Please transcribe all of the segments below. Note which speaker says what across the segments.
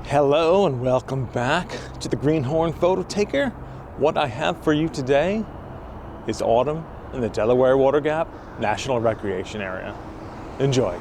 Speaker 1: Hello and welcome back to the Greenhorn Photo Taker. What I have for you today is autumn in the Delaware Water Gap National Recreation Area. Enjoy.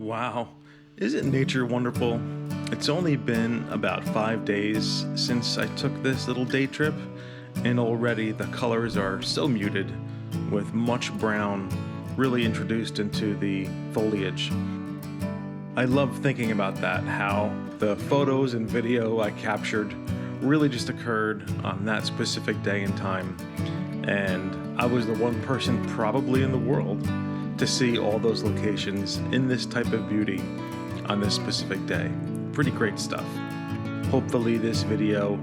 Speaker 1: Wow, isn't nature wonderful? It's only been about 5 days since I took this little day trip, and already the colors are so muted, with much brown really introduced into the foliage. I love thinking about that, how the photos and video I captured really just occurred on that specific day and time, and I was the one person probably in the world to see all those locations in this type of beauty on this specific day. Pretty great stuff. Hopefully this video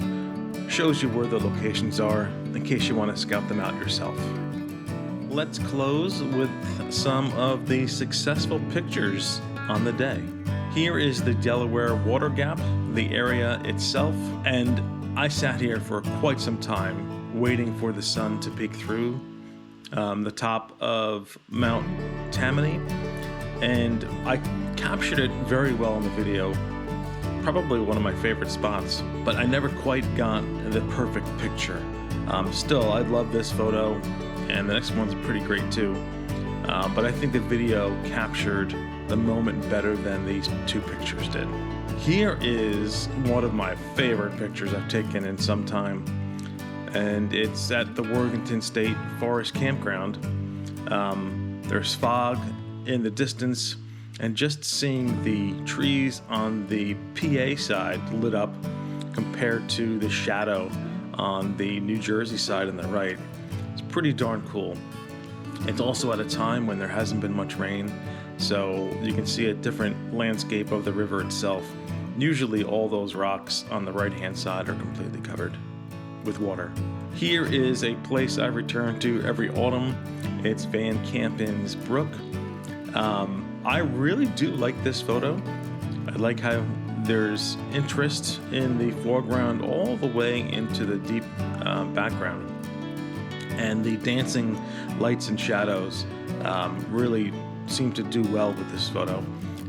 Speaker 1: shows you where the locations are in case you want to scout them out yourself. Let's close with some of the successful pictures on the day. Here is the Delaware Water Gap, the area itself, and I sat here for quite some time waiting for the sun to peek through the top of Mount Tammany, and I captured it very well in the video. Probably one of my favorite spots, but I never quite got the perfect picture. Still, I love this photo, and the next one's pretty great too. But I think the video captured the moment better than these two pictures did. Here is one of my favorite pictures I've taken in some time, and it's at the Worthington State Forest Campground. There's fog in the distance, and just seeing the trees on the PA side lit up compared to the shadow on the New Jersey side on the right, it's pretty darn cool. It's also at a time when there hasn't been much rain, so you can see a different landscape of the river itself. Usually all those rocks on the right hand side are completely covered with water. Here is a place I return to every autumn. It's Van Campen's Brook. I really do like this photo. I like how there's interest in the foreground all the way into the deep background. And the dancing lights and shadows really seem to do well with this photo.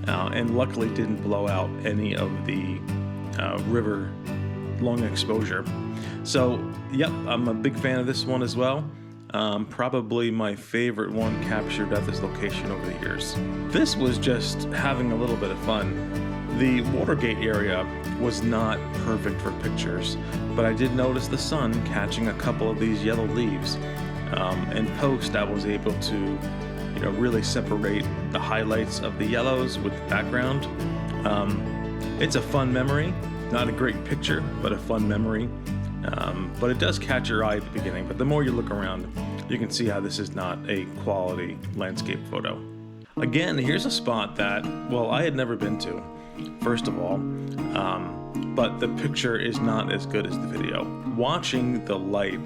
Speaker 1: And luckily didn't blow out any of the river long exposure. So, yep, I'm a big fan of this one as well. Probably my favorite one captured at this location over the years. This was just having a little bit of fun. The Watergate area was not perfect for pictures, but I did notice the sun catching a couple of these yellow leaves. In post, I was able to, really separate the highlights of the yellows with the background. It's a fun memory, not a great picture, but a fun memory. But it does catch your eye at the beginning, but the more you look around, you can see how this is not a quality landscape photo. Again, here's a spot that, well, I had never been to, first of all, but the picture is not as good as the video. Watching the light,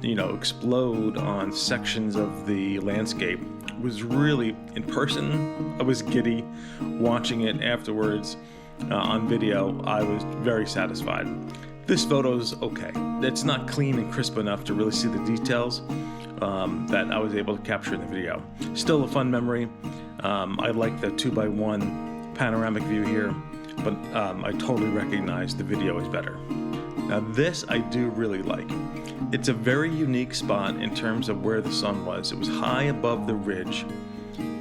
Speaker 1: explode on sections of the landscape was really, in person, I was giddy. Watching it afterwards on video, I was very satisfied. This photo's okay. It's not clean and crisp enough to really see the details that I was able to capture in the video. Still a fun memory. I like the 2x1 panoramic view here, but I totally recognize the video is better. Now this I do really like. It's a very unique spot in terms of where the sun was. It was high above the ridge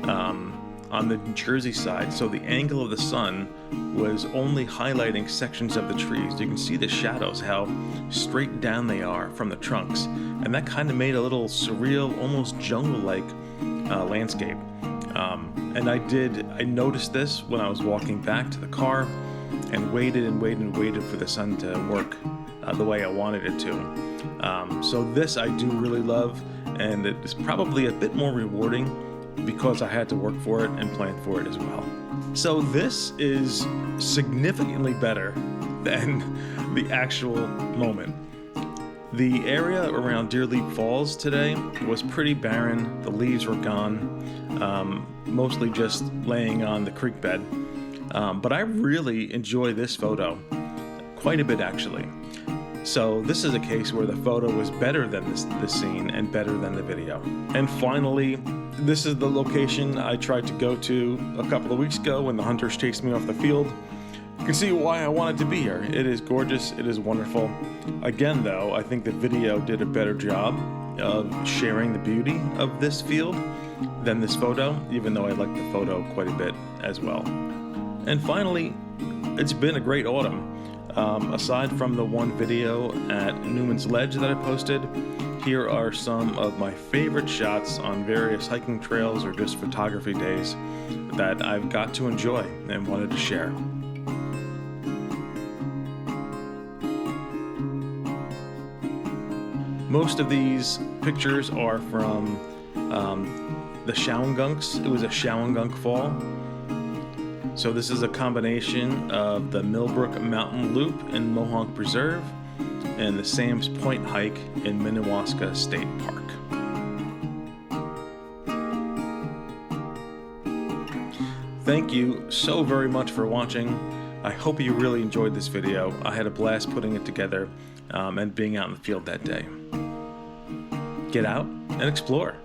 Speaker 1: on the New Jersey side, so the angle of the sun was only highlighting sections of the trees. You can see the shadows, how straight down they are from the trunks, and that kind of made a little surreal, almost jungle-like landscape. And I noticed this when I was walking back to the car and waited for the sun to work the way I wanted it to. So this I do really love, and it is probably a bit more rewarding because I had to work for it and plan for it as well. So this is significantly better than the actual moment. The area around Deer Leap Falls today was pretty barren. The leaves were gone, mostly just laying on the creek bed. But I really enjoy this photo quite a bit, actually. So this is a case where the photo was better than this scene and better than the video. And finally, this is the location I tried to go to a couple of weeks ago when the hunters chased me off the field. You can see why I wanted to be here. It is gorgeous, it is wonderful. Again though, I think the video did a better job of sharing the beauty of this field. than this photo, even though I like the photo quite a bit as well. And finally, it's been a great autumn. Aside from the one video at Newman's Ledge that I posted, here are some of my favorite shots on various hiking trails or just photography days that I've got to enjoy and wanted to share. Most of these pictures are from the Shawangunks. It was a Shawangunk fall. So this is a combination of the Millbrook Mountain Loop in Mohonk Preserve and the Sam's Point hike in Minnewaska State Park. Thank you so very much for watching. I hope you really enjoyed this video. I had a blast putting it together and being out in the field that day. Get out and explore.